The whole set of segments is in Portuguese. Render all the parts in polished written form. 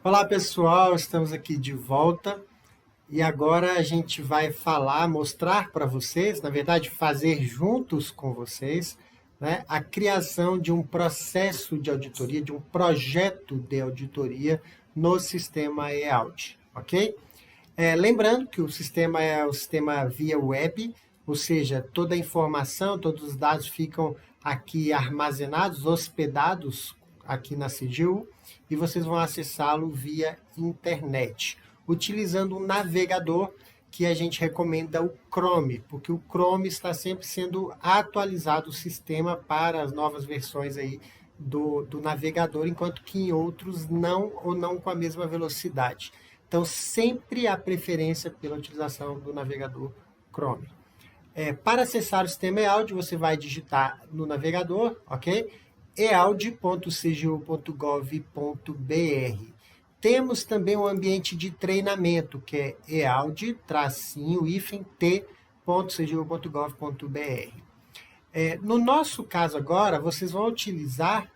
Olá pessoal, estamos aqui de volta e agora a gente vai mostrar para vocês, na verdade fazer juntos com vocês, né, a criação de um processo de auditoria, de um projeto de auditoria no sistema eAudit, ok? Lembrando que o sistema é o sistema via web, ou seja, toda a informação, todos os dados ficam aqui armazenados, hospedados aqui na CGU, e vocês vão acessá-lo via internet, utilizando um navegador que a gente recomenda o Chrome, porque o Chrome está sempre sendo atualizado o sistema para as novas versões aí do navegador, enquanto que em outros não, ou não com a mesma velocidade. Então, sempre há preferência pela utilização do navegador Chrome. Para acessar o sistema eAudit, você vai digitar no navegador, ok? eaudit.cgu.gov.br. Temos também um ambiente de treinamento, que é eaudit-t.cgu.gov.br. No nosso caso agora, vocês vão utilizar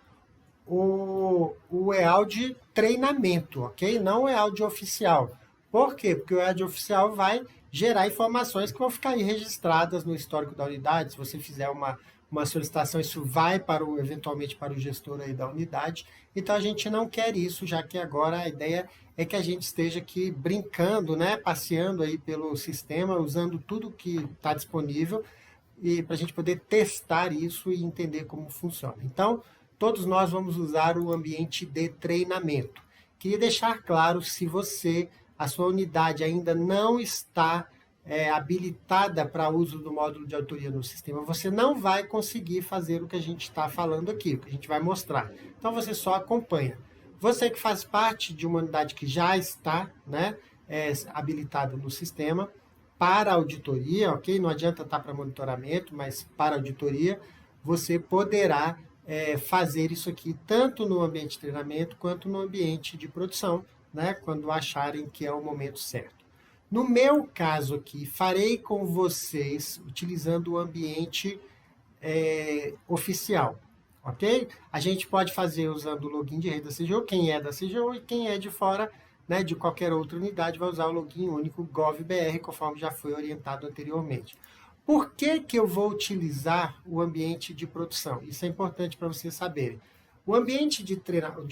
o eAudit treinamento, ok? Não o eAudit oficial. Por quê? Porque o eAudit oficial vai gerar informações que vão ficar aí registradas no histórico da unidade. Se você fizer uma solicitação, isso vai eventualmente para o gestor aí da unidade. Então, a gente não quer isso, já que agora a ideia é que a gente esteja aqui brincando, né, passeando aí pelo sistema, usando tudo que está disponível, e para a gente poder testar isso e entender como funciona. Então, todos nós vamos usar o ambiente de treinamento. Queria deixar claro, se a sua unidade ainda não está habilitada para uso do módulo de auditoria no sistema, você não vai conseguir fazer o que a gente está falando aqui, o que a gente vai mostrar. Então, você só acompanha. Você que faz parte de uma unidade que já está, né, habilitada no sistema para auditoria, ok? Não adianta estar para monitoramento, mas para auditoria, você poderá fazer isso aqui tanto no ambiente de treinamento quanto no ambiente de produção, né, quando acharem que é o momento certo. No meu caso aqui, farei com vocês utilizando o ambiente oficial, ok? A gente pode fazer usando o login de rede da CGU, quem é da CGU, e quem é de fora, né, de qualquer outra unidade, vai usar o login único GovBR, conforme já foi orientado anteriormente. Por que que eu vou utilizar o ambiente de produção? Isso é importante para vocês saberem. O ambiente de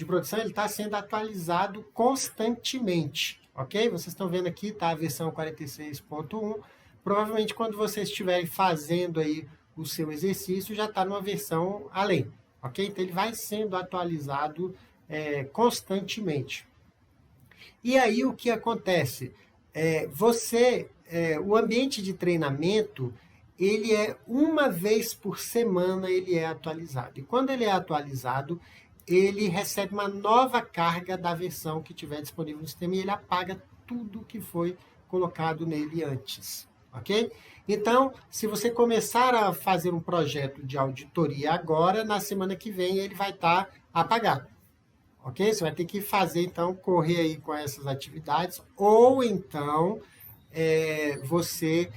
produção está sendo atualizado constantemente, ok? Vocês estão vendo aqui, está a versão 46.1. Provavelmente, quando vocês estiverem fazendo aí o seu exercício, já está numa versão além, ok? Então, ele vai sendo atualizado constantemente. E aí, o que acontece? O ambiente de treinamento, ele uma vez por semana ele é atualizado. E quando ele é atualizado, ele recebe uma nova carga da versão que tiver disponível no sistema e ele apaga tudo que foi colocado nele antes, ok? Então, se você começar a fazer um projeto de auditoria agora, na semana que vem ele vai estar apagado, ok? Você vai ter que fazer, então, correr aí com essas atividades, ou então você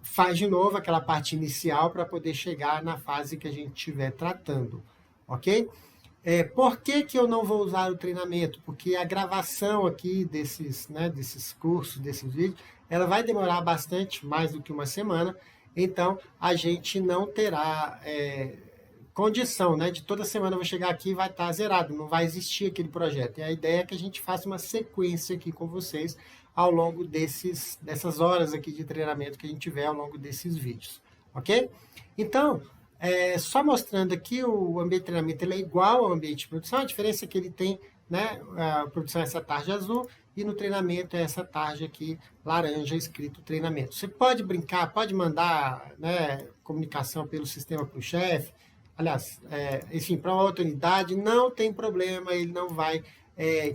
faz de novo aquela parte inicial para poder chegar na fase que a gente estiver tratando, ok? Por que que eu não vou usar o treinamento? Porque a gravação aqui desses cursos, desses vídeos, ela vai demorar bastante, mais do que uma semana, então a gente não terá condição, né, de toda semana eu vou chegar aqui e vai estar zerado, não vai existir aquele projeto. E a ideia é que a gente faça uma sequência aqui com vocês ao longo dessas horas aqui de treinamento que a gente tiver ao longo desses vídeos, ok? Então, só mostrando aqui, o ambiente de treinamento ele é igual ao ambiente de produção, a diferença é que ele tem, né, a produção é essa tarja azul e no treinamento é essa tarja aqui laranja escrito treinamento. Você pode brincar, pode mandar, né, comunicação pelo sistema para o chefe, aliás, enfim, para uma outra unidade, não tem problema, ele não vai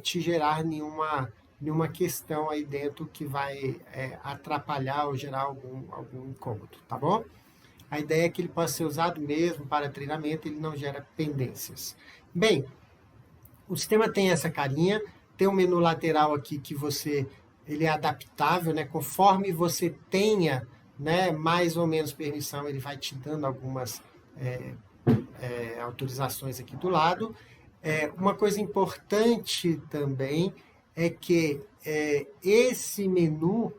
te gerar nenhuma questão aí dentro que vai atrapalhar ou gerar algum incômodo, tá bom? A ideia é que ele possa ser usado mesmo para treinamento, ele não gera pendências. Bem, o sistema tem essa carinha, tem um menu lateral aqui que ele é adaptável, né? Conforme você tenha, né, mais ou menos permissão, ele vai te dando algumas autorizações aqui do lado. Uma coisa importante também é que esse menu,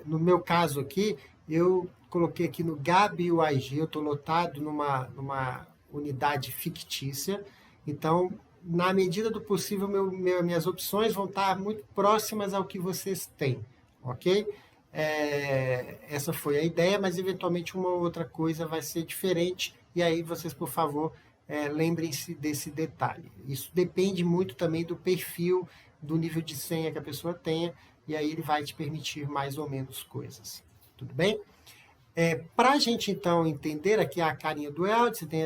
no meu caso aqui, eu coloquei aqui no Gabi UIG, eu estou lotado numa unidade fictícia, então, na medida do possível, minhas opções vão estar muito próximas ao que vocês têm, ok? Essa foi a ideia, mas eventualmente uma ou outra coisa vai ser diferente, e aí vocês, por favor, lembrem-se desse detalhe. Isso depende muito também do perfil, do nível de senha que a pessoa tenha, e aí ele vai te permitir mais ou menos coisas. Tudo bem? Para a gente, então, entender aqui a carinha do ELD, você tem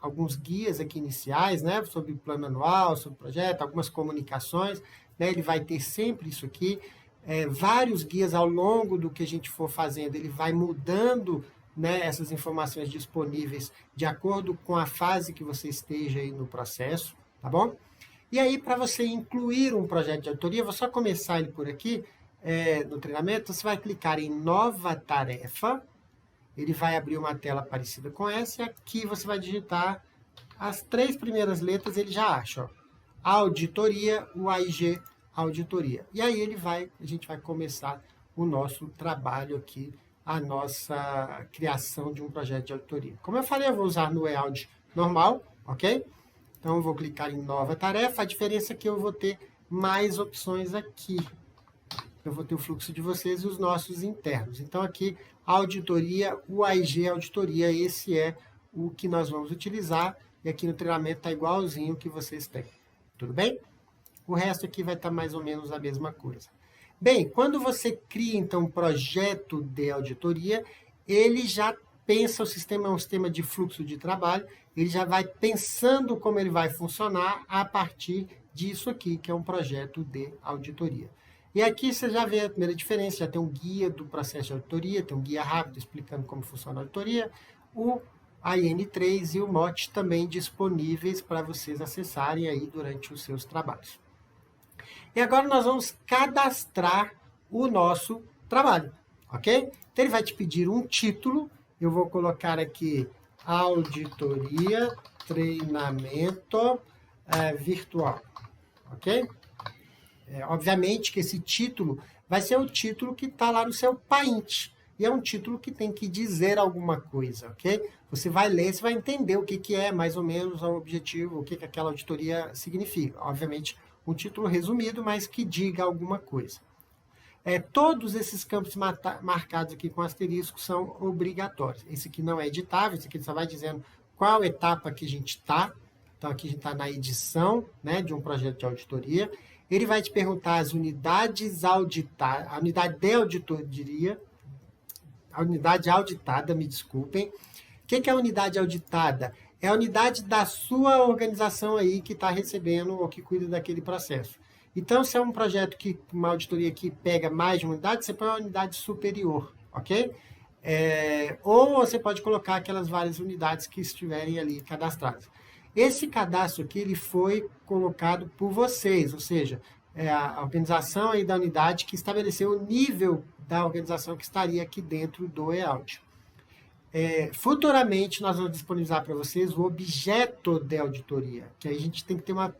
alguns guias aqui iniciais, né, sobre o plano anual, sobre o projeto, algumas comunicações, né, ele vai ter sempre isso aqui, vários guias ao longo do que a gente for fazendo, ele vai mudando, né, essas informações disponíveis de acordo com a fase que você esteja aí no processo, tá bom? E aí, para você incluir um projeto de auditoria, vou só começar ele por aqui, no treinamento, você vai clicar em Nova Tarefa, ele vai abrir uma tela parecida com essa, e aqui você vai digitar as 3 primeiras letras, ele já acha, ó, Auditoria, UIG, Auditoria. E aí a gente vai começar o nosso trabalho aqui, a nossa criação de um projeto de auditoria. Como eu falei, eu vou usar no EAUD normal, ok? Então, eu vou clicar em Nova Tarefa, a diferença é que eu vou ter mais opções aqui. Eu vou ter o fluxo de vocês e os nossos internos. Então, aqui, Auditoria, UIG Auditoria, esse é o que nós vamos utilizar, e aqui no treinamento está igualzinho o que vocês têm. Tudo bem? O resto aqui vai estar mais ou menos a mesma coisa. Bem, quando você cria, então, um projeto de auditoria, ele já pensa, o sistema é um sistema de fluxo de trabalho, ele já vai pensando como ele vai funcionar a partir disso aqui, que é um projeto de auditoria. E aqui você já vê a primeira diferença, já tem um guia do processo de auditoria, tem um guia rápido explicando como funciona a auditoria, o AN3 e o MOT também disponíveis para vocês acessarem aí durante os seus trabalhos. E agora nós vamos cadastrar o nosso trabalho, ok? Então ele vai te pedir um título, eu vou colocar aqui Auditoria Treinamento Virtual, ok? Obviamente que esse título vai ser o título que está lá no seu Paint, e é um título que tem que dizer alguma coisa, ok? Você vai ler, você vai entender o que é mais ou menos o objetivo, o que aquela auditoria significa. Obviamente, um título resumido, mas que diga alguma coisa. Todos esses campos marcados aqui com asterisco são obrigatórios. Esse aqui não é editável, esse aqui só vai dizendo qual etapa que a gente está. Então, aqui a gente está na edição, né, de um projeto de auditoria. Ele vai te perguntar as unidades auditadas, a unidade de auditoria, a unidade auditada, me desculpem. O que é a unidade auditada? É a unidade da sua organização aí que está recebendo ou que cuida daquele processo. Então, se é um projeto uma auditoria que pega mais de uma unidade, você põe uma unidade superior, ok? Ou você pode colocar aquelas várias unidades que estiverem ali cadastradas. Esse cadastro aqui, ele foi colocado por vocês, ou seja, a organização aí da unidade que estabeleceu o nível da organização que estaria aqui dentro do EAUD. Futuramente, nós vamos disponibilizar para vocês o objeto de auditoria, que aí a gente tem que ter uma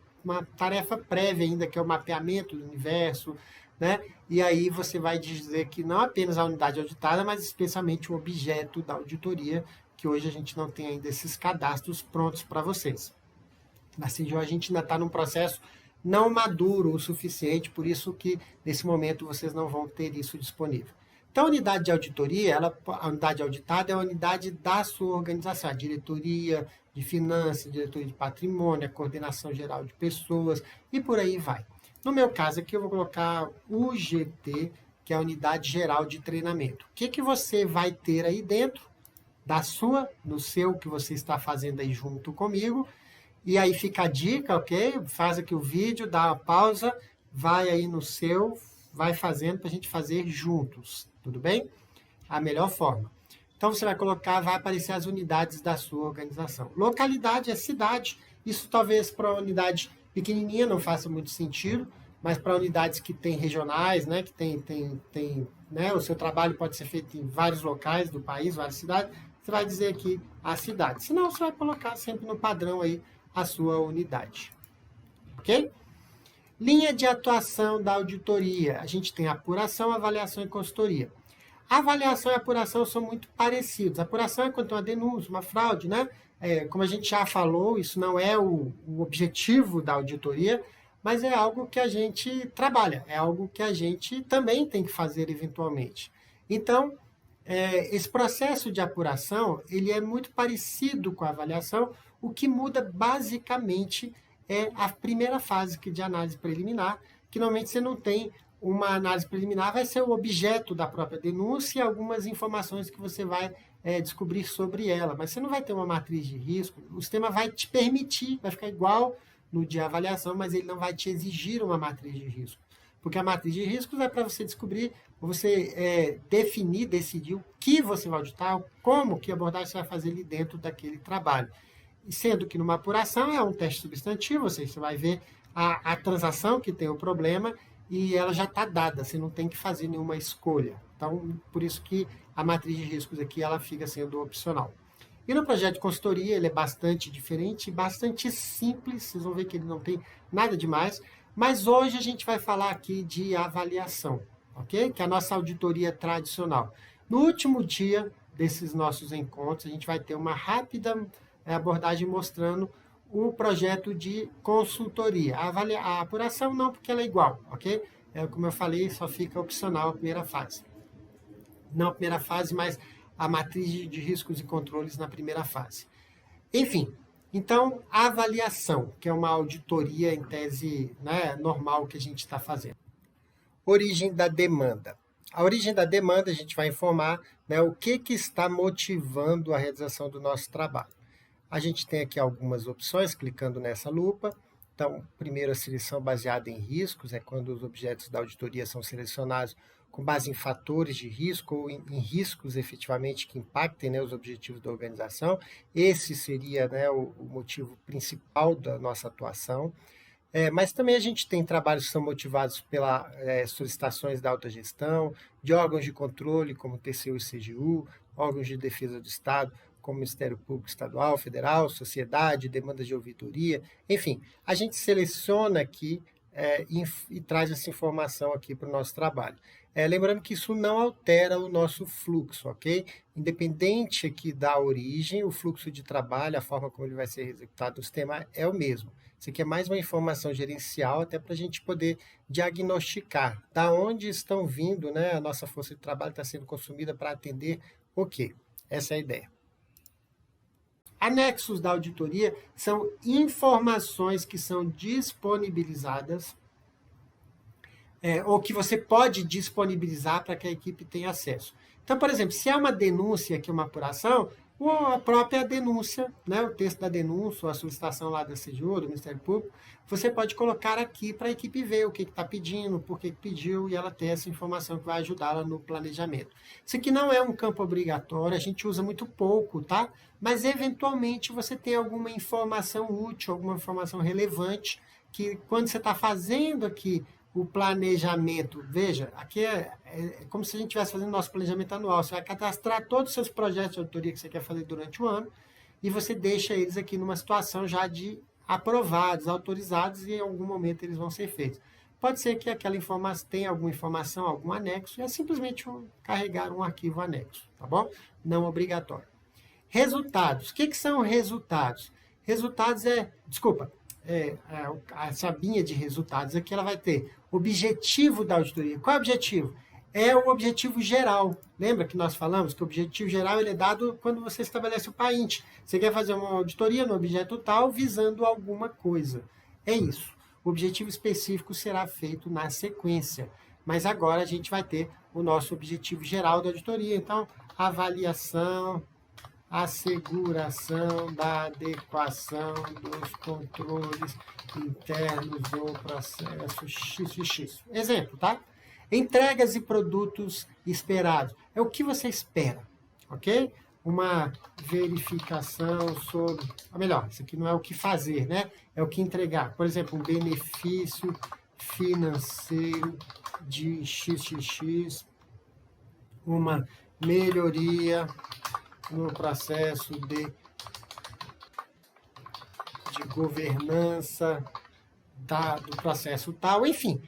tarefa prévia ainda, que é o mapeamento do universo, né? E aí você vai dizer que não apenas a unidade auditada, mas especialmente o objeto da auditoria, que hoje a gente não tem ainda esses cadastros prontos para vocês. Na CIGIO, a gente ainda está num processo não maduro o suficiente, por isso que, nesse momento, vocês não vão ter isso disponível. Então, a unidade de auditoria, a unidade auditada é a unidade da sua organização, a diretoria de finanças, diretoria de patrimônio, a coordenação geral de pessoas, e por aí vai. No meu caso aqui, eu vou colocar o UGT, que é a unidade geral de treinamento. O que você vai ter aí dentro no seu, que você está fazendo aí junto comigo, e aí fica a dica, ok? Faz aqui o vídeo, dá uma pausa, vai aí no seu, vai fazendo para a gente fazer juntos, tudo bem? A melhor forma. Então, você vai colocar, vai aparecer as unidades da sua organização. Localidade é cidade, isso talvez para uma unidade pequenininha não faça muito sentido, mas para unidades que têm regionais, né, que tem né, o seu trabalho pode ser feito em vários locais do país, várias cidades, você vai dizer aqui a cidade. Senão, você vai colocar sempre no padrão aí a sua unidade. Ok? Linha de atuação da auditoria. A gente tem apuração, avaliação e consultoria. A avaliação e a apuração são muito parecidos. A apuração é quando tem uma denúncia, uma fraude, né? Como a gente já falou, isso não é o objetivo da auditoria, mas é algo que a gente trabalha, é algo que a gente também tem que fazer eventualmente. Então, esse processo de apuração, ele é muito parecido com a avaliação, o que muda basicamente é a primeira fase de análise preliminar, que normalmente você não tem uma análise preliminar, vai ser o objeto da própria denúncia e algumas informações que você vai descobrir sobre ela, mas você não vai ter uma matriz de risco, o sistema vai te permitir, vai ficar igual no de avaliação, mas ele não vai te exigir uma matriz de risco, porque a matriz de riscos é para você descobrir, você definir, decidir o que você vai auditar, como, que abordagem você vai fazer ali dentro daquele trabalho. Sendo que numa apuração é um teste substantivo, ou seja, você vai ver a transação que tem o problema e ela já está dada, você não tem que fazer nenhuma escolha. Então, por isso que a matriz de riscos aqui ela fica sendo opcional. E no projeto de consultoria ele é bastante diferente, bastante simples, vocês vão ver que ele não tem nada demais, mas hoje a gente vai falar aqui de avaliação, ok? Que é a nossa auditoria tradicional. No último dia desses nossos encontros, a gente vai ter uma rápida abordagem mostrando o projeto de consultoria. A apuração não, porque ela é igual, ok? Como eu falei, só fica opcional a primeira fase. Não a primeira fase, mas a matriz de riscos e controles na primeira fase. Enfim, então, a avaliação, que é uma auditoria em tese, né, normal que a gente está fazendo. Origem da demanda. A origem da demanda, a gente vai informar, né, o que está motivando a realização do nosso trabalho. A gente tem aqui algumas opções, clicando nessa lupa. Então, primeiro, a seleção baseada em riscos, é quando os objetos da auditoria são selecionados com base em fatores de risco ou em riscos efetivamente que impactem, né, os objetivos da organização. Esse seria, né, o motivo principal da nossa atuação. Mas também a gente tem trabalhos que são motivados pelas solicitações da alta gestão, de órgãos de controle, como TCU e CGU, órgãos de defesa do Estado, como Ministério Público Estadual, Federal, sociedade, demandas de ouvidoria, enfim, a gente seleciona aqui e traz essa informação aqui para o nosso trabalho. Lembrando que isso não altera o nosso fluxo, ok? Independente aqui da origem, o fluxo de trabalho, a forma como ele vai ser executado no sistema é o mesmo. Isso aqui é mais uma informação gerencial, até para a gente poder diagnosticar da onde estão vindo, né? A nossa força de trabalho está sendo consumida para atender o quê? Essa é a ideia. Anexos da auditoria são informações que são disponibilizadas ou que você pode disponibilizar para que a equipe tenha acesso. Então, por exemplo, se é uma denúncia aqui, uma apuração, ou a própria denúncia, né, o texto da denúncia, ou a solicitação lá da CGU, do Ministério Público, você pode colocar aqui para a equipe ver o que está pedindo, por que pediu, e ela ter essa informação que vai ajudá-la no planejamento. Isso aqui não é um campo obrigatório, a gente usa muito pouco, tá? Mas, eventualmente, você tem alguma informação útil, alguma informação relevante, que quando você está fazendo aqui o planejamento, veja, aqui é como se a gente estivesse fazendo nosso planejamento anual, você vai cadastrar todos os seus projetos de auditoria que você quer fazer durante o ano, e você deixa eles aqui numa situação já de aprovados, autorizados, e em algum momento eles vão ser feitos. Pode ser que aquela informação tenha alguma informação, algum anexo, e é simplesmente carregar um arquivo anexo, tá bom? Não obrigatório. Resultados. O que são resultados? Resultados a sabinha de resultados aqui ela vai ter objetivo da auditoria. Qual é o objetivo? É o objetivo geral. Lembra que nós falamos que o objetivo geral ele é dado quando você estabelece o PAINT. Você quer fazer uma auditoria no objeto tal visando alguma coisa. É isso. O objetivo específico será feito na sequência. Mas agora a gente vai ter o nosso objetivo geral da auditoria. Então, avaliação, asseguração da adequação dos controles internos do processo XXX. Exemplo, tá? Entregas e produtos esperados. É o que você espera, ok? Uma verificação sobre... Ou melhor, isso aqui não é o que fazer, né? É o que entregar. Por exemplo, um benefício financeiro de XXX, uma melhoria no processo de governança do processo tal, enfim,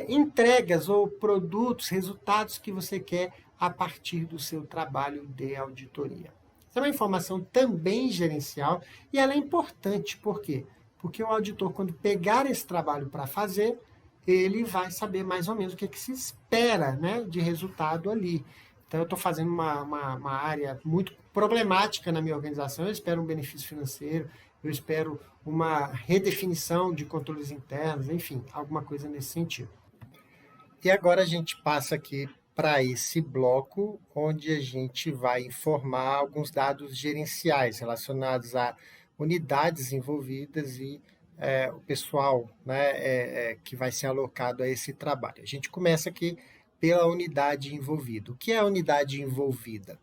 entregas ou produtos, resultados que você quer a partir do seu trabalho de auditoria. Essa é uma informação também gerencial e ela é importante, por quê? Porque o auditor, quando pegar esse trabalho para fazer, ele vai saber mais ou menos o que se espera, né, de resultado ali. Então, eu estou fazendo uma área muito problemática na minha organização, eu espero um benefício financeiro, eu espero uma redefinição de controles internos, enfim, alguma coisa nesse sentido. E agora a gente passa aqui para esse bloco, onde a gente vai informar alguns dados gerenciais relacionados a unidades envolvidas e o pessoal, né, que vai ser alocado a esse trabalho. A gente começa aqui pela unidade envolvida. O que é a unidade envolvida?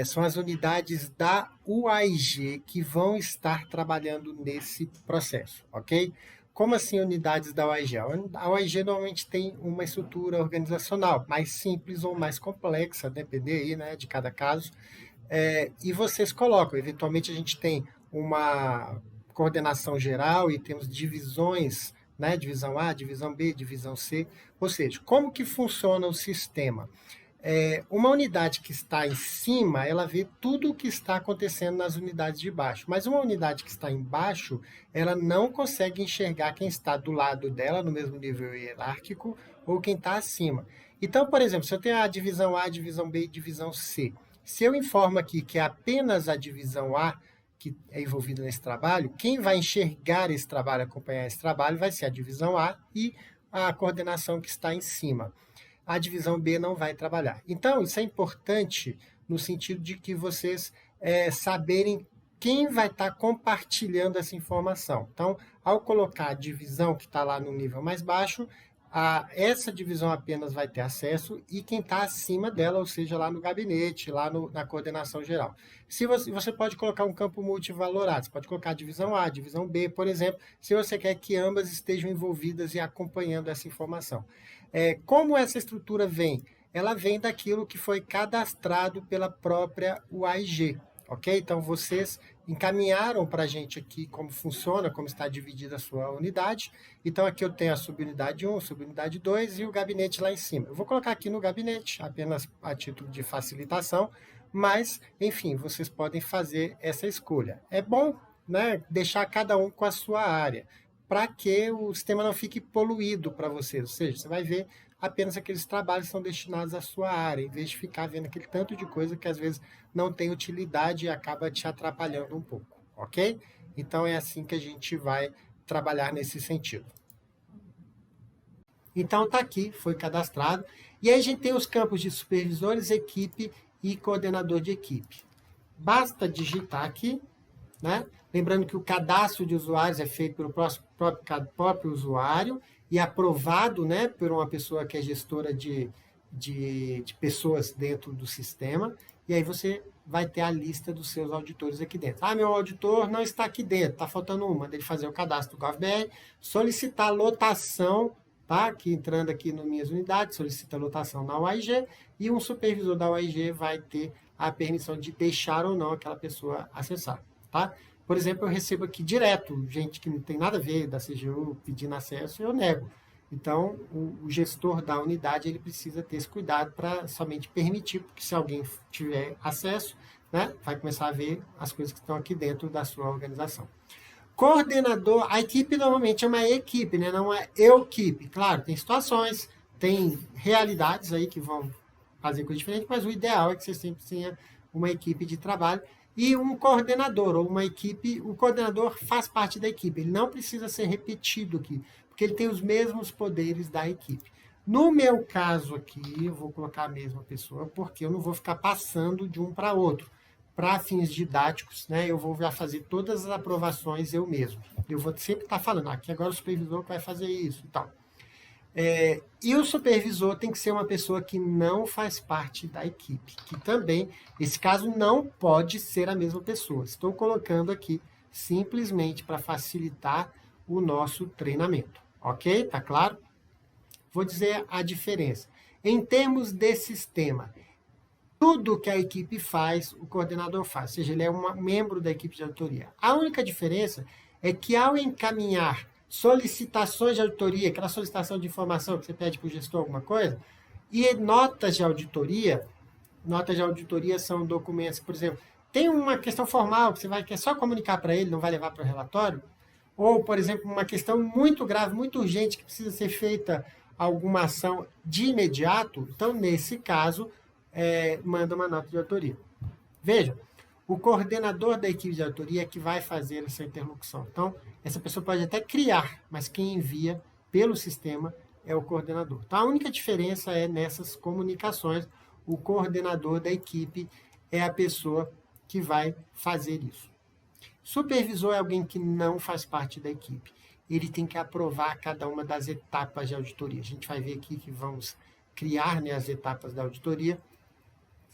São as unidades da UAIG que vão estar trabalhando nesse processo, ok? Como assim unidades da UAIG? A UAIG normalmente tem uma estrutura organizacional mais simples ou mais complexa, depender aí, né, de cada caso. E vocês colocam, eventualmente a gente tem uma coordenação geral e temos divisões, né, divisão A, divisão B, divisão C. Ou seja, como que funciona o sistema? Uma unidade que está em cima, ela vê tudo o que está acontecendo nas unidades de baixo. Mas uma unidade que está embaixo, ela não consegue enxergar quem está do lado dela, no mesmo nível hierárquico, ou quem está acima. Então, por exemplo, se eu tenho a divisão A, divisão B e divisão C, se eu informo aqui que é apenas a divisão A que é envolvida nesse trabalho, quem vai enxergar esse trabalho, acompanhar esse trabalho, vai ser a divisão A e a coordenação que está em cima. A divisão B não vai trabalhar. Então, isso é importante no sentido de que vocês saberem quem vai estar compartilhando essa informação. Então, ao colocar a divisão que está lá no nível mais baixo, essa divisão apenas vai ter acesso e quem está acima dela, ou seja, lá no gabinete, lá na coordenação geral. Se você pode colocar um campo multivalorado, você pode colocar a divisão A, a divisão B, por exemplo, se você quer que ambas estejam envolvidas e acompanhando essa informação. Como essa estrutura vem? Ela vem daquilo que foi cadastrado pela própria UAIG, ok? Então, vocês encaminharam para a gente aqui como funciona, como está dividida a sua unidade. Então, aqui eu tenho a subunidade 1, subunidade 2 e o gabinete lá em cima. Eu vou colocar aqui no gabinete, apenas a título de facilitação, mas, enfim, vocês podem fazer essa escolha. É bom, né, deixar cada um com a sua área, para que o sistema não fique poluído para vocês. Ou seja, você vai ver apenas aqueles trabalhos que são destinados à sua área, em vez de ficar vendo aquele tanto de coisa que às vezes não tem utilidade e acaba te atrapalhando um pouco, ok? Então é assim que a gente vai trabalhar nesse sentido. Então tá aqui, foi cadastrado. E aí a gente tem os campos de supervisores, equipe e coordenador de equipe. Basta digitar aqui, né? Lembrando que o cadastro de usuários é feito pelo próprio usuário e aprovado, né, por uma pessoa que é gestora de pessoas dentro do sistema. E aí você vai ter a lista dos seus auditores aqui dentro. Ah, meu auditor não está aqui dentro, está faltando um. Manda ele fazer o cadastro do GovBR, solicitar lotação, tá? Aqui, entrando aqui nas minhas unidades, solicita lotação na UAIG e um supervisor da UAIG vai ter a permissão de deixar ou não aquela pessoa acessar, tá? Por exemplo, eu recebo aqui direto gente que não tem nada a ver da CGU pedindo acesso e eu nego. Então, o gestor da unidade ele precisa ter esse cuidado para somente permitir, porque se alguém tiver acesso, né, vai começar a ver as coisas que estão aqui dentro da sua organização. Coordenador, a equipe normalmente é uma equipe, né, não é eu-equipe. Claro, tem situações, tem realidades aí que vão fazer coisa diferente, mas o ideal é que você sempre tenha uma equipe de trabalho e um coordenador ou uma equipe. O coordenador faz parte da equipe, ele não precisa ser repetido aqui, porque ele tem os mesmos poderes da equipe. No meu caso aqui, eu vou colocar a mesma pessoa, porque eu não vou ficar passando de um para outro. Para fins didáticos, né, eu vou já fazer todas as aprovações eu mesmo. Eu vou sempre estar falando, aqui agora o supervisor vai fazer isso e tal. E o supervisor tem que ser uma pessoa que não faz parte da equipe, que também, nesse caso, não pode ser a mesma pessoa. Estou colocando aqui simplesmente para facilitar o nosso treinamento, ok? Tá claro? Vou dizer a diferença. Em termos de sistema, tudo que a equipe faz, o coordenador faz, ou seja, ele é um membro da equipe de auditoria. A única diferença é que ao encaminhar solicitações de auditoria, aquela solicitação de informação que você pede para o gestor alguma coisa, e notas de auditoria. Notas de auditoria são documentos, por exemplo, tem uma questão formal que você quer só comunicar para ele, não vai levar para o relatório, ou, por exemplo, uma questão muito grave, muito urgente, que precisa ser feita alguma ação de imediato, então, nesse caso, manda uma nota de autoria. Veja, o coordenador da equipe de autoria é que vai fazer essa interlocução. Então, essa pessoa pode até criar, mas quem envia pelo sistema é o coordenador. Então, a única diferença é nessas comunicações, o coordenador da equipe é a pessoa que vai fazer isso. Supervisor é alguém que não faz parte da equipe. Ele tem que aprovar cada uma das etapas de auditoria. A gente vai ver aqui que vamos criar, né, as etapas da auditoria.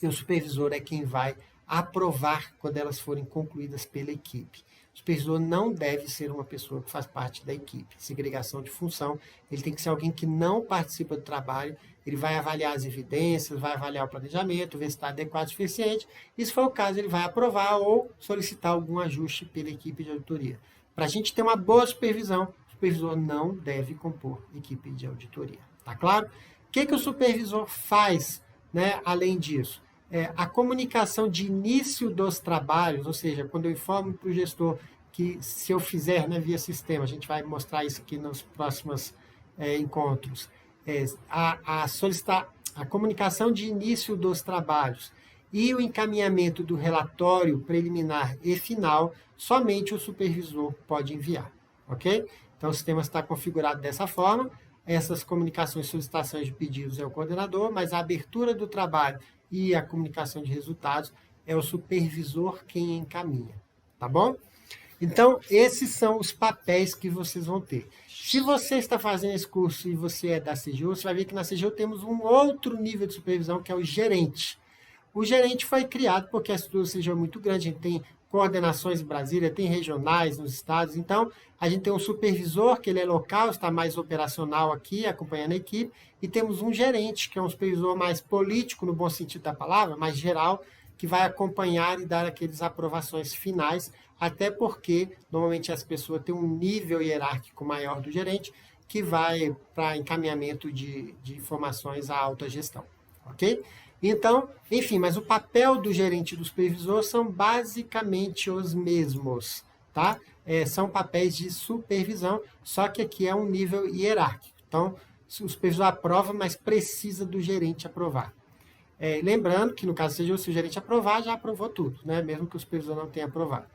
E o supervisor é quem vai aprovar quando elas forem concluídas pela equipe. O supervisor não deve ser uma pessoa que faz parte da equipe. Segregação de função. Ele tem que ser alguém que não participa do trabalho. Ele vai avaliar as evidências, vai avaliar o planejamento, ver se está adequado o suficiente. E, se for o caso, ele vai aprovar ou solicitar algum ajuste pela equipe de auditoria. Para a gente ter uma boa supervisão, o supervisor não deve compor equipe de auditoria. Tá claro? O que o supervisor faz, né, além disso? A comunicação de início dos trabalhos, ou seja, quando eu informo para o gestor que se eu fizer, né, via sistema, a gente vai mostrar isso aqui nos próximos encontros, a comunicação de início dos trabalhos e o encaminhamento do relatório preliminar e final, somente o supervisor pode enviar, ok? Então, o sistema está configurado dessa forma, essas comunicações e solicitações de pedidos é o coordenador, mas a abertura do trabalho e a comunicação de resultados é o supervisor quem encaminha, tá bom? Então, esses são os papéis que vocês vão ter. Se você está fazendo esse curso e você é da CGU, você vai ver que na CGU temos um outro nível de supervisão, que é o gerente. O gerente foi criado porque a estrutura da CGU é muito grande, a gente tem coordenações em Brasília, tem regionais nos estados, então a gente tem um supervisor, que ele é local, está mais operacional aqui, acompanhando a equipe, e temos um gerente, que é um supervisor mais político, no bom sentido da palavra, mais geral, que vai acompanhar e dar aquelas aprovações finais, até porque, normalmente, as pessoas têm um nível hierárquico maior do gerente, que vai para encaminhamento de informações à alta gestão, ok? Então, enfim, mas o papel do gerente e do supervisor são basicamente os mesmos, tá? São papéis de supervisão, só que aqui é um nível hierárquico. Então, o supervisor aprova, mas precisa do gerente aprovar. Lembrando que, no caso seja, se o gerente aprovar, já aprovou tudo, né? Mesmo que o supervisor não tenha aprovado.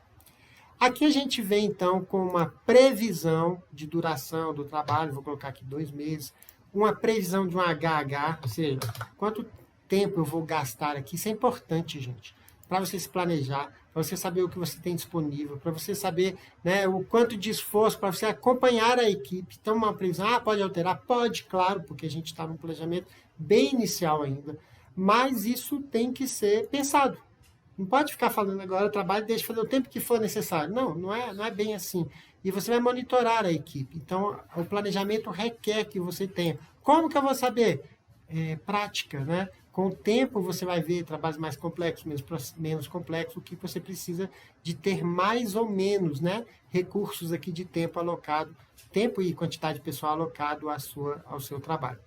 Aqui a gente vem, então, com uma previsão de duração do trabalho, vou colocar aqui 2 meses, uma previsão de um HH, ou seja, quanto tempo eu vou gastar aqui. Isso é importante, gente, para você se planejar, para você saber o que você tem disponível, para você saber, né, o quanto de esforço, para você acompanhar a equipe. Então, uma previsão, pode alterar? Pode, claro, porque a gente está num planejamento bem inicial ainda, mas isso tem que ser pensado. Não pode ficar falando agora, trabalho, deixa fazer o tempo que for necessário. Não, não é bem assim. E você vai monitorar a equipe. Então, o planejamento requer que você tenha. Como que eu vou saber? Prática, né? Com o tempo, você vai ver trabalhos mais complexos, menos complexos, o que você precisa de ter mais ou menos, né, recursos aqui de tempo alocado, tempo e quantidade de pessoal alocado ao seu trabalho.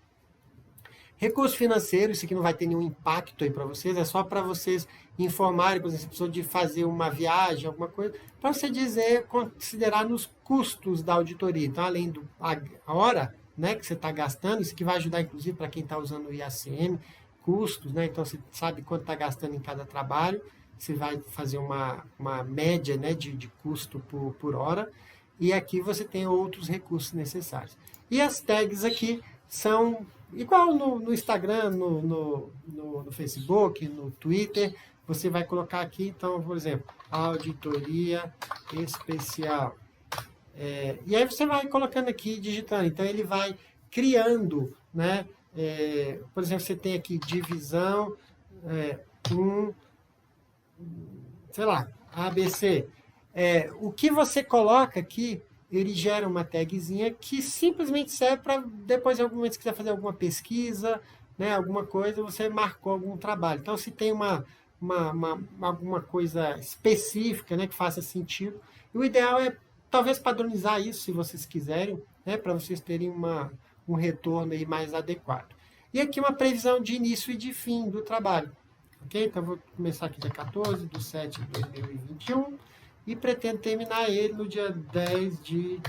Recurso financeiro, isso aqui não vai ter nenhum impacto aí para vocês, é só para vocês informarem, por exemplo, se precisam de fazer uma viagem, alguma coisa, para você dizer, considerar nos custos da auditoria. Então, além da hora, né, que você está gastando, isso aqui vai ajudar, inclusive, para quem está usando o IACM, custos, né? Então, você sabe quanto está gastando em cada trabalho, você vai fazer uma média, né, de custo por hora, e aqui você tem outros recursos necessários. E as tags aqui são igual no Instagram, no Facebook, no Twitter, você vai colocar aqui, então, por exemplo, auditoria especial. E aí você vai colocando aqui, digitando. Então, ele vai criando, né? Por exemplo, você tem aqui divisão, sei lá, ABC. O que você coloca aqui, ele gera uma tagzinha que simplesmente serve para depois, em algum momento, se quiser fazer alguma pesquisa, né, alguma coisa, você marcou algum trabalho. Então, se tem alguma coisa específica, né, que faça sentido, o ideal é talvez padronizar isso, se vocês quiserem, né, para vocês terem um retorno aí mais adequado. E aqui uma previsão de início e de fim do trabalho. Ok? Então, vou começar aqui dia 14 de 7 de 2021 e pretendo terminar ele no dia 10 de,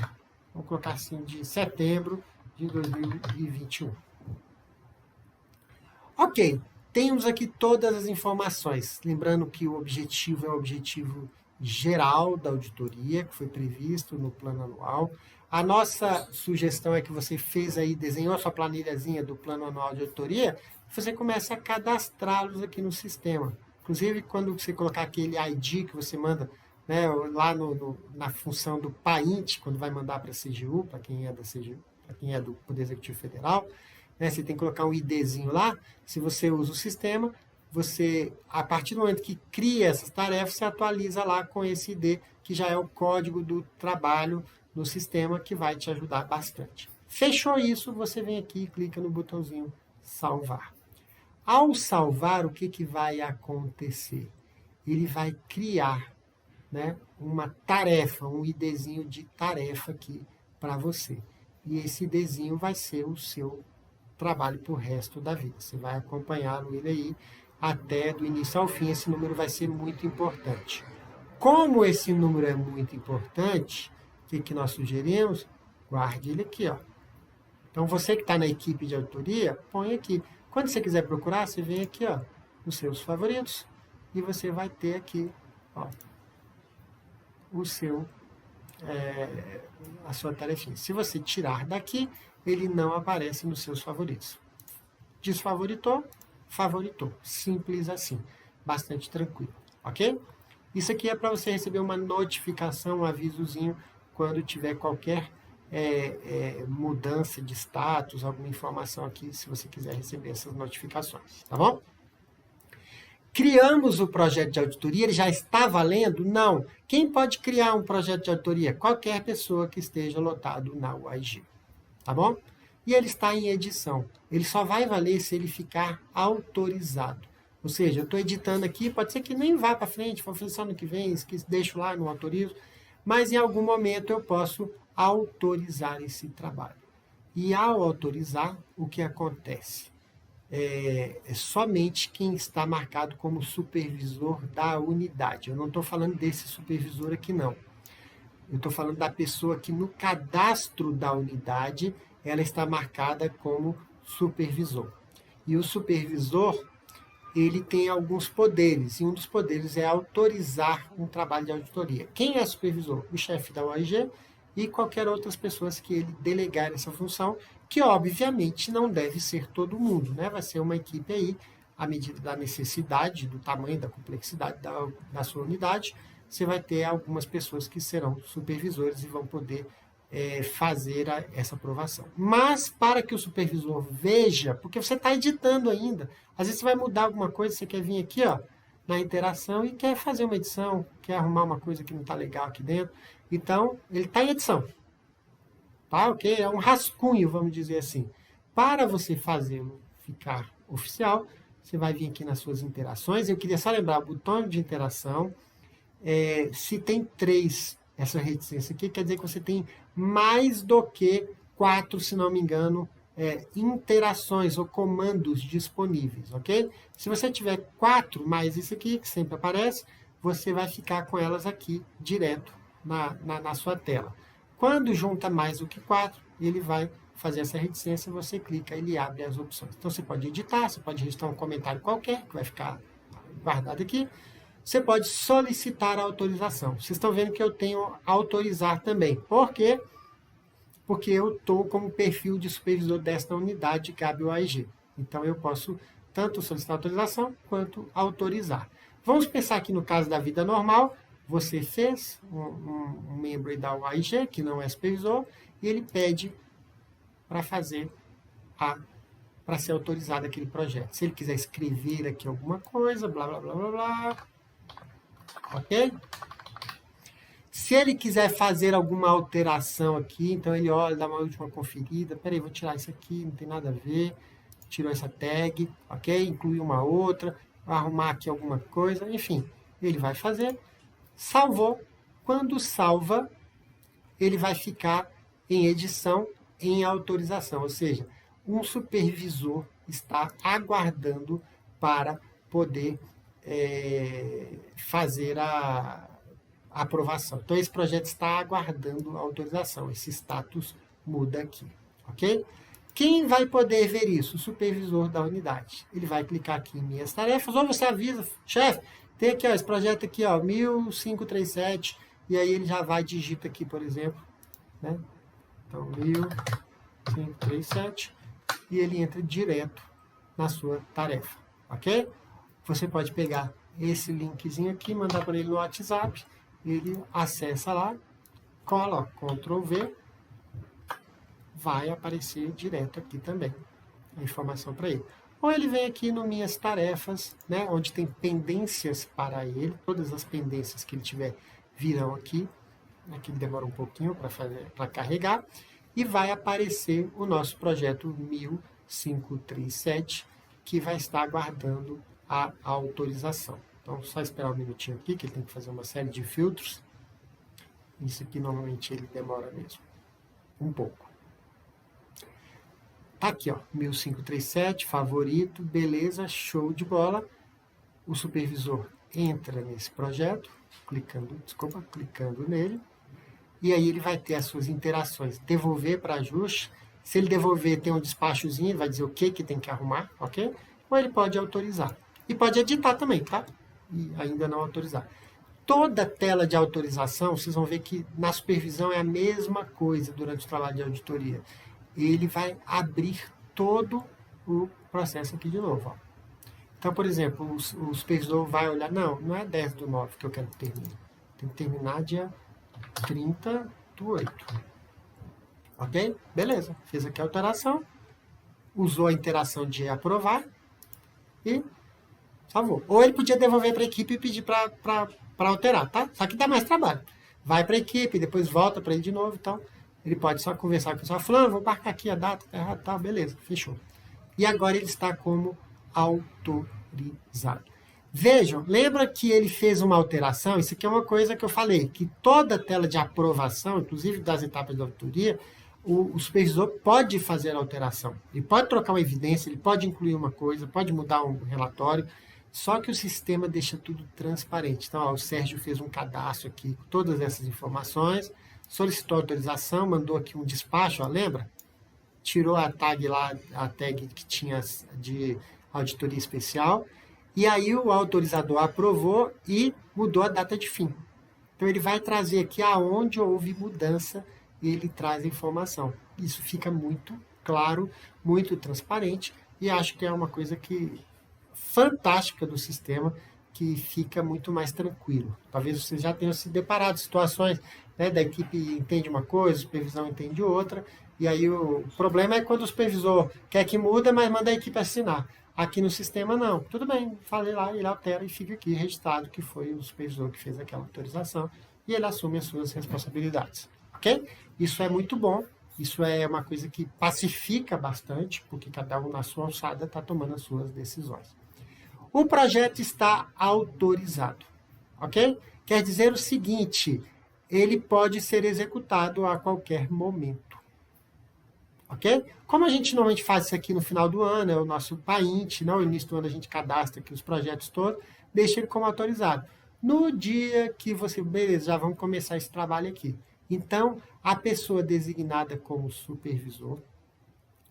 vamos colocar assim, de setembro de 2021. Ok, temos aqui todas as informações. Lembrando que o objetivo é o objetivo geral da auditoria, que foi previsto no plano anual. A nossa sugestão é que você fez aí, desenhou a sua planilhazinha do plano anual de auditoria, você começa a cadastrá-los aqui no sistema. Inclusive, quando você colocar aquele ID que você manda, né, lá na função do PAINT, quando vai mandar para a CGU, para quem é da CGU, para quem é do Poder Executivo Federal, né, você tem que colocar um IDzinho lá. Se você usa o sistema, você, a partir do momento que cria essas tarefas, você atualiza lá com esse ID, que já é o código do trabalho no sistema, que vai te ajudar bastante. Fechou isso, você vem aqui e clica no botãozinho salvar. Ao salvar, o que vai acontecer? Ele vai criar, né, uma tarefa, um IDzinho de tarefa aqui para você. E esse IDzinho vai ser o seu trabalho para o resto da vida. Você vai acompanhar ele aí até do início ao fim. Esse número vai ser muito importante. Como esse número é muito importante, o que nós sugerimos? Guarde ele aqui, ó. Então, você que está na equipe de auditoria, põe aqui. Quando você quiser procurar, você vem aqui, ó, nos seus favoritos, e você vai ter aqui, ó, a sua tarefinha. Se você tirar daqui, ele não aparece nos seus favoritos. Desfavoritou, favoritou. Simples assim. Bastante tranquilo, ok? Isso aqui é para você receber uma notificação, um avisozinho, quando tiver qualquer mudança de status, alguma informação aqui, se você quiser receber essas notificações, tá bom? Criamos o projeto de auditoria, ele já está valendo? Não. Quem pode criar um projeto de auditoria? Qualquer pessoa que esteja lotado na UAIG, tá bom? E ele está em edição. Ele só vai valer se ele ficar autorizado. Ou seja, eu estou editando aqui, pode ser que nem vá para frente, vou fazer só no que vem, deixo lá, não autorizo, mas em algum momento eu posso autorizar esse trabalho. E ao autorizar, o que acontece? É somente quem está marcado como supervisor da unidade. Eu não estou falando desse supervisor aqui, não. Eu estou falando da pessoa que no cadastro da unidade, ela está marcada como supervisor. E o supervisor, ele tem alguns poderes, e um dos poderes é autorizar um trabalho de auditoria. Quem é supervisor? O chefe da OAIG e qualquer outras pessoas que ele delegar essa função, que obviamente não deve ser todo mundo, né? Vai ser uma equipe aí, à medida da necessidade, do tamanho, da complexidade da sua unidade, você vai ter algumas pessoas que serão supervisores e vão poder fazer essa aprovação. Mas para que o supervisor veja, porque você está editando ainda, às vezes você vai mudar alguma coisa, você quer vir aqui, ó, na interação e quer fazer uma edição, quer arrumar uma coisa que não está legal aqui dentro. Então, ele está em edição. Tá? Ok? É um rascunho, vamos dizer assim. Para você fazê-lo ficar oficial, você vai vir aqui nas suas interações. Eu queria só lembrar, o botão de interação, se tem 3, essa reticência aqui, quer dizer que você tem mais do que 4, se não me engano, interações ou comandos disponíveis, ok? Se você tiver 4 mais isso aqui, que sempre aparece, você vai ficar com elas aqui direto na sua tela. Quando junta mais do que 4, ele vai fazer essa reticência, você clica, ele abre as opções. Então, você pode editar, você pode registrar um comentário qualquer, que vai ficar guardado aqui. Você pode solicitar a autorização. Vocês estão vendo que eu tenho autorizar também. Por quê? Porque eu estou como perfil de supervisor desta unidade, cabe ao AIG. Então, eu posso tanto solicitar autorização, quanto autorizar. Vamos pensar aqui no caso da vida normal. Você fez um membro da UAIG, que não é supervisor, e ele pede para para ser autorizado aquele projeto. Se ele quiser escrever aqui alguma coisa, blá, blá, blá, blá, blá. Ok? Se ele quiser fazer alguma alteração aqui, então ele olha, dá uma última conferida. Peraí, vou tirar isso aqui, não tem nada a ver. Tirou essa tag, ok? Inclui uma outra, arrumar aqui alguma coisa, enfim. Ele vai fazer. Salvou. Quando salva, ele vai ficar em edição, em autorização, ou seja, um supervisor está aguardando para poder fazer a aprovação. Então, esse projeto está aguardando a autorização, esse status muda aqui, ok? Quem vai poder ver isso? O supervisor da unidade. Ele vai clicar aqui em minhas tarefas, ou você avisa, chefe, tem aqui, ó, esse projeto aqui, ó, 1537, e aí ele já vai, digita aqui, por exemplo, né? Então, 1537, e ele entra direto na sua tarefa, ok? Você pode pegar esse linkzinho aqui, mandar para ele no WhatsApp, ele acessa lá, cola, ó, Ctrl V, vai aparecer direto aqui também a informação para ele. Ou ele vem aqui no Minhas Tarefas, né, onde tem pendências para ele, todas as pendências que ele tiver virão aqui, aqui demora um pouquinho para carregar, e vai aparecer o nosso projeto 1537, que vai estar aguardando a autorização. Então, só esperar um minutinho aqui, que ele tem que fazer uma série de filtros. Isso aqui, normalmente, ele demora mesmo um pouco. Tá aqui, ó, 1537, favorito, beleza, show de bola. O supervisor entra nesse projeto, clicando nele, e aí ele vai ter as suas interações. Devolver para ajuste. Se ele devolver, tem um despachozinho, ele vai dizer o que tem que arrumar, ok? Ou ele pode autorizar. E pode editar também, tá? E ainda não autorizar. Toda tela de autorização, vocês vão ver que na supervisão é a mesma coisa durante o trabalho de auditoria. Ele vai abrir todo o processo aqui de novo. Ó. Então, por exemplo, o supervisor vai olhar, não é 10/9 que eu quero que termine. Tem que terminar dia 30/8. Ok? Beleza. Fez aqui a alteração, usou a interação de aprovar e salvou. Ou ele podia devolver para a equipe e pedir para alterar, tá? Só que dá mais trabalho. Vai para a equipe, depois volta para ele de novo, então ele pode só conversar com o pessoal, falando, vou marcar aqui a data, tá errado, tá, beleza, fechou. E agora ele está como autorizado. Vejam, lembra que ele fez uma alteração? Isso aqui é uma coisa que eu falei, que toda tela de aprovação, inclusive das etapas de auditoria, o supervisor pode fazer a alteração. Ele pode trocar uma evidência, ele pode incluir uma coisa, pode mudar um relatório, só que o sistema deixa tudo transparente. Então, ó, o Sérgio fez um cadastro aqui com todas essas informações, solicitou autorização, mandou aqui um despacho, ó, lembra? Tirou a tag lá, a tag que tinha de auditoria especial, e aí o autorizador aprovou e mudou a data de fim. Então, ele vai trazer aqui aonde houve mudança e ele traz a informação. Isso fica muito claro, muito transparente, e acho que é uma coisa que fantástica do sistema, que fica muito mais tranquilo. Talvez vocês já tenham se deparado com situações, né, da equipe entende uma coisa, a supervisão entende outra, e aí o problema é quando o supervisor quer que muda, mas manda a equipe assinar. Aqui no sistema, não. Tudo bem, falei lá, ele altera e fica aqui registrado que foi o supervisor que fez aquela autorização e ele assume as suas responsabilidades. Ok? Isso é muito bom. Isso é uma coisa que pacifica bastante, porque cada um na sua alçada está tomando as suas decisões. O projeto está autorizado. Ok? Quer dizer o seguinte, ele pode ser executado a qualquer momento. Ok? Como a gente normalmente faz isso aqui no final do ano, é o nosso paint, no início do ano a gente cadastra aqui os projetos todos, deixa ele como autorizado. No dia que você, beleza, já vamos começar esse trabalho aqui. Então, a pessoa designada como supervisor,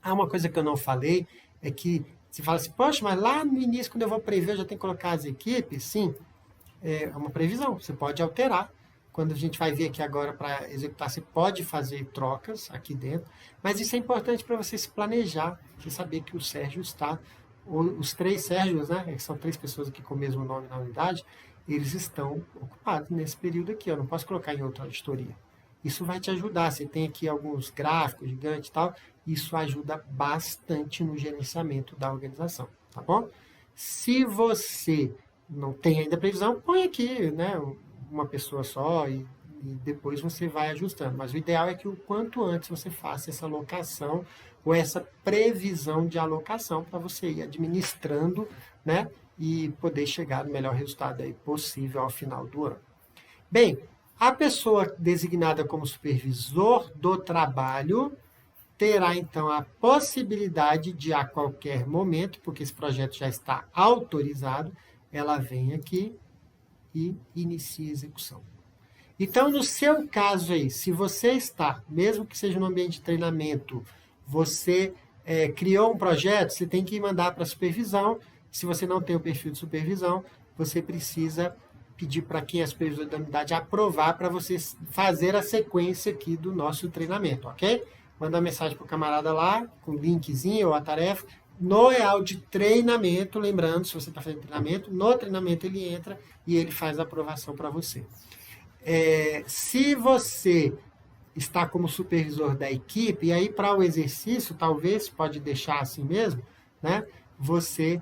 uma coisa que eu não falei, é que você fala assim, poxa, mas lá no início, quando eu vou prever, eu já tenho que colocar as equipes? Sim, é uma previsão, você pode alterar. Quando a gente vai ver aqui agora para executar, você pode fazer trocas aqui dentro, mas isso é importante para você se planejar, você saber que o Sérgio está, os 3 Sérgios, né, que são 3 pessoas aqui com o mesmo nome na unidade, eles estão ocupados nesse período aqui, eu não posso colocar em outra auditoria. Isso vai te ajudar, você tem aqui alguns gráficos gigantes e tal, isso ajuda bastante no gerenciamento da organização, tá bom? Se você não tem ainda previsão, põe aqui, né, uma pessoa só e depois você vai ajustando. Mas o ideal é que o quanto antes você faça essa alocação ou essa previsão de alocação para você ir administrando, né, e poder chegar no melhor resultado aí possível ao final do ano. Bem, A pessoa designada como supervisor do trabalho terá, então, a possibilidade de, a qualquer momento, porque esse projeto já está autorizado, ela vem aqui e inicia a execução. Então, no seu caso aí, se você está, mesmo que seja no ambiente de treinamento, você criou um projeto, você tem que mandar para a supervisão. Se você não tem o perfil de supervisão, você precisa pedir para quem é supervisor da unidade aprovar para você fazer a sequência aqui do nosso treinamento, ok? Manda uma mensagem para o camarada lá, com o linkzinho ou a tarefa. No EAL de treinamento, lembrando, se você está fazendo treinamento, no treinamento ele entra e ele faz a aprovação para você. Se você está como supervisor da equipe, e aí para o exercício, talvez, pode deixar assim mesmo, né? Você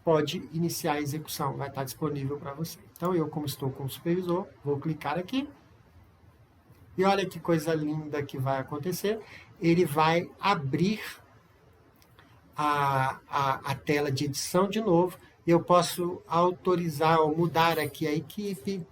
pode iniciar a execução, vai estar disponível para você. Então, eu, como estou como supervisor, vou clicar aqui, e olha que coisa linda que vai acontecer. Ele vai abrir a tela de edição de novo. Eu posso autorizar ou mudar aqui a equipe.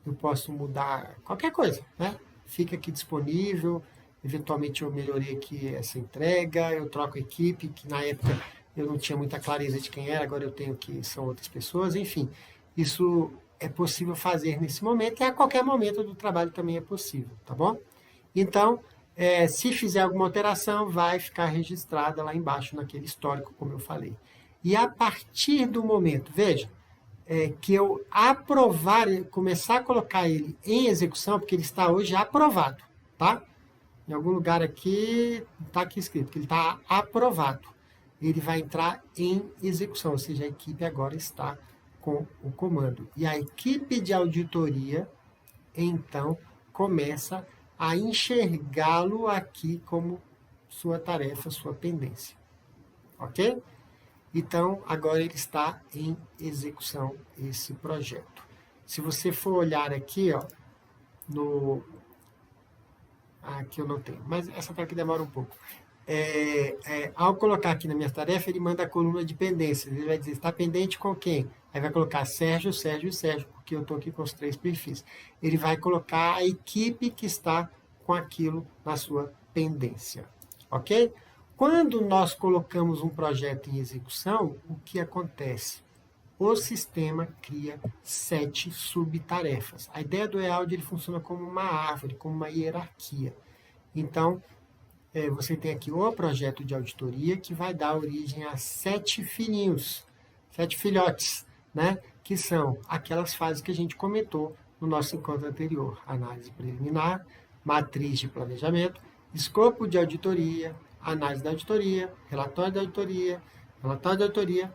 Eu posso mudar qualquer coisa, né? Fica aqui disponível. Eventualmente eu melhorei aqui essa entrega. Eu troco a equipe, que na época eu não tinha muita clareza de quem era, agora eu tenho que são outras pessoas. Enfim, isso é possível fazer nesse momento e a qualquer momento do trabalho também é possível, tá bom? Então, se fizer alguma alteração, vai ficar registrada lá embaixo naquele histórico, como eu falei. E a partir do momento, veja, que eu aprovar, começar a colocar ele em execução, porque ele está hoje aprovado, tá? Em algum lugar aqui, está aqui escrito que ele está aprovado. Ele vai entrar em execução, ou seja, a equipe agora está com o comando. E a equipe de auditoria, então, começa a enxergá-lo aqui como sua tarefa, sua pendência. Ok? Então, agora ele está em execução, esse projeto. Se você for olhar aqui, ó, aqui eu não tenho, mas essa parte demora um pouco. Ao colocar aqui na minha tarefa, ele manda a coluna de pendências. Ele vai dizer, está pendente com quem? Aí vai colocar Sérgio, Sérgio e Sérgio, porque eu estou aqui com os 3 perfis. Ele vai colocar a equipe que está com aquilo na sua pendência. Ok? Quando nós colocamos um projeto em execução, o que acontece? O sistema cria 7 subtarefas. A ideia do EALD ele funciona como uma árvore, como uma hierarquia. Então, você tem aqui o projeto de auditoria que vai dar origem a 7 filhinhos, 7 filhotes, né? Que são aquelas fases que a gente comentou no nosso encontro anterior. Análise preliminar, matriz de planejamento, escopo de auditoria, análise da auditoria, relatório da auditoria,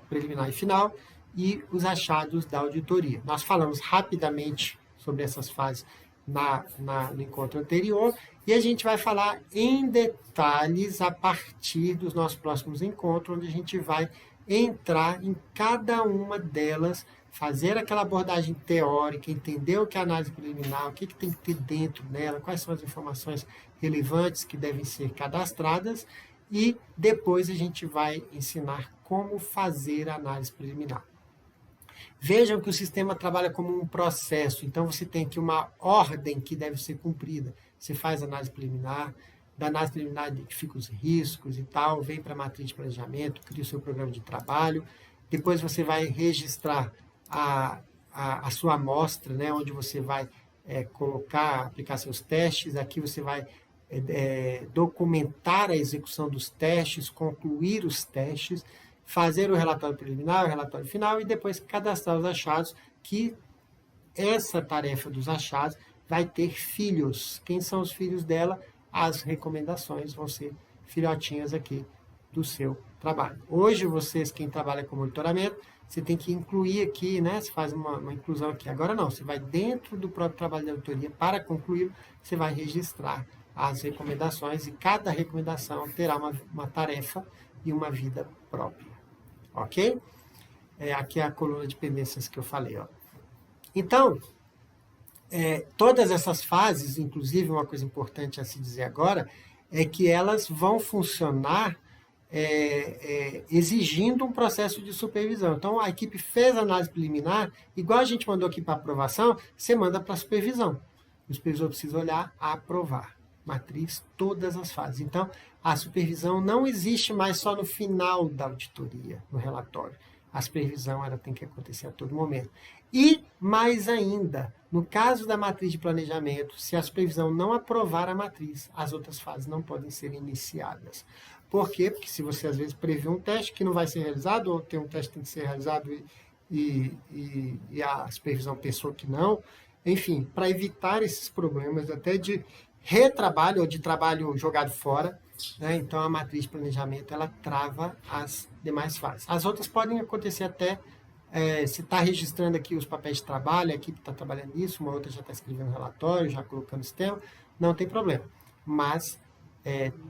preliminar e final, e os achados da auditoria. Nós falamos rapidamente sobre essas fases no encontro anterior, e a gente vai falar em detalhes a partir dos nossos próximos encontros, onde a gente vai entrar em cada uma delas, fazer aquela abordagem teórica, entender o que é análise preliminar, o que tem que ter dentro dela, quais são as informações relevantes que devem ser cadastradas, e depois a gente vai ensinar como fazer a análise preliminar. Vejam que o sistema trabalha como um processo, então você tem aqui uma ordem que deve ser cumprida. Você faz a análise preliminar, da análise preliminar identifica os riscos e tal, vem para a matriz de planejamento, cria o seu programa de trabalho, depois você vai registrar a sua amostra, né, onde você vai aplicar seus testes, aqui você vai documentar a execução dos testes, concluir os testes, fazer o relatório preliminar, o relatório final e depois cadastrar os achados, que essa tarefa dos achados vai ter filhos. Quem são os filhos dela? As recomendações vão ser filhotinhas aqui do seu trabalho. Hoje, vocês, quem trabalha com monitoramento, você tem que incluir aqui, né? Você faz uma inclusão aqui. Agora não, você vai dentro do próprio trabalho de auditoria, para concluir, você vai registrar as recomendações e cada recomendação terá uma tarefa e uma vida própria. Ok? Aqui é a coluna de pendências que eu falei. Ó. Então, todas essas fases, inclusive uma coisa importante a se dizer agora, é que elas vão funcionar exigindo um processo de supervisão. Então, a equipe fez a análise preliminar, igual a gente mandou aqui para aprovação, você manda para supervisão. o supervisor precisa olhar, aprovar. Matriz, todas as fases. Então, a supervisão não existe mais só no final da auditoria, no relatório. A supervisão ela tem que acontecer a todo momento. E, mais ainda, no caso da matriz de planejamento, se a supervisão não aprovar a matriz, as outras fases não podem ser iniciadas. Por quê? Porque se você, às vezes, prevê um teste que não vai ser realizado, ou tem um teste que tem que ser realizado e a supervisão pensou que não, enfim, para evitar esses problemas até de retrabalho ou de trabalho jogado fora, né? Então a matriz de planejamento ela trava as demais fases. As outras podem acontecer até se está registrando aqui os papéis de trabalho, a equipe está trabalhando nisso, uma outra já está escrevendo relatório, já colocando sistema, não tem problema. Mas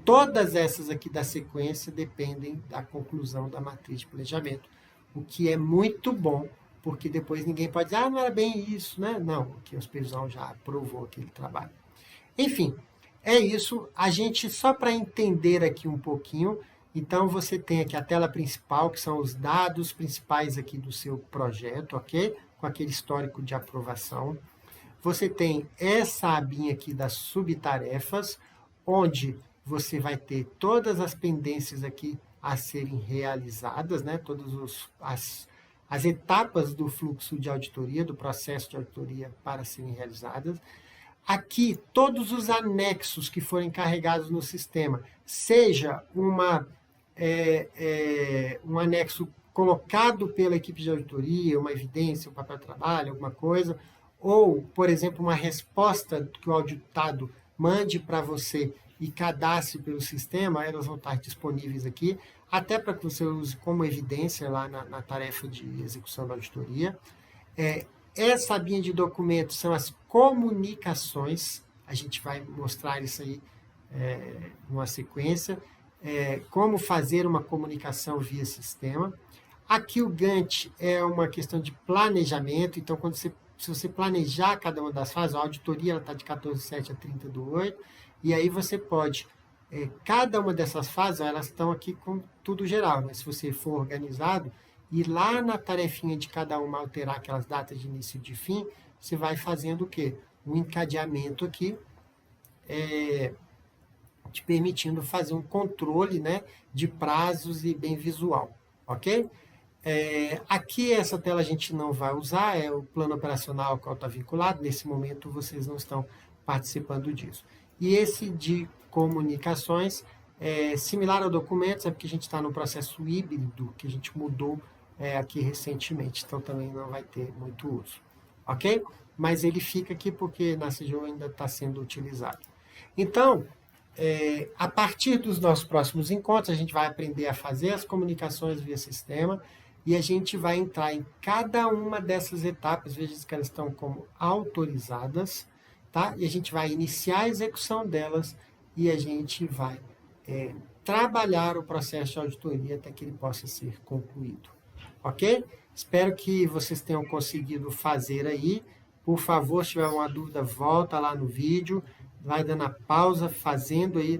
todas essas aqui da sequência dependem da conclusão da matriz de planejamento, o que é muito bom, porque depois ninguém pode dizer, não era bem isso, né? Não, porque o supervisor já aprovou aquele trabalho. Enfim, é isso. A gente, só para entender aqui um pouquinho, então você tem aqui a tela principal, que são os dados principais aqui do seu projeto, ok? Com aquele histórico de aprovação. Você tem essa abinha aqui das subtarefas, onde você vai ter todas as pendências aqui a serem realizadas, né? Todas as etapas do fluxo de auditoria, do processo de auditoria para serem realizadas. Aqui, todos os anexos que forem carregados no sistema, seja um anexo colocado pela equipe de auditoria, uma evidência, um papel de trabalho, alguma coisa, ou, por exemplo, uma resposta que o auditado mande para você e cadastre pelo sistema, elas vão estar disponíveis aqui, até para que você use como evidência lá na tarefa de execução da auditoria. Essa abinha de documentos são as comunicações, a gente vai mostrar isso aí numa sequência, como fazer uma comunicação via sistema. Aqui o Gantt é uma questão de planejamento, então se você planejar cada uma das fases, a auditoria está de 14/7 a 30/8, e aí você pode, cada uma dessas fases, elas estão aqui com tudo geral, mas se você for organizado, e lá na tarefinha de cada uma alterar aquelas datas de início e de fim, você vai fazendo o quê? Um encadeamento aqui, te permitindo fazer um controle, né, de prazos e bem visual, ok? Aqui essa tela a gente não vai usar, é o plano operacional ao qual está vinculado, nesse momento vocês não estão participando disso. E esse de comunicações, similar ao documentos, é porque a gente está no processo híbrido, que a gente mudou aqui recentemente, então também não vai ter muito uso, ok? Mas ele fica aqui porque na CGO ainda está sendo utilizado. Então, a partir dos nossos próximos encontros, a gente vai aprender a fazer as comunicações via sistema e a gente vai entrar em cada uma dessas etapas, veja que elas estão como autorizadas, tá? E a gente vai iniciar a execução delas e a gente vai trabalhar o processo de auditoria até que ele possa ser concluído. Ok? Espero que vocês tenham conseguido fazer aí. Por favor, se tiver uma dúvida, volta lá no vídeo, vai dando a pausa, fazendo aí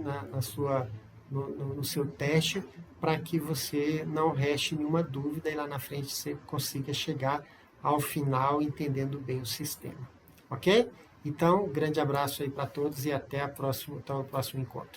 no seu teste, para que você não reste nenhuma dúvida e lá na frente você consiga chegar ao final entendendo bem o sistema. Ok? Então, grande abraço aí para todos e até o próximo encontro.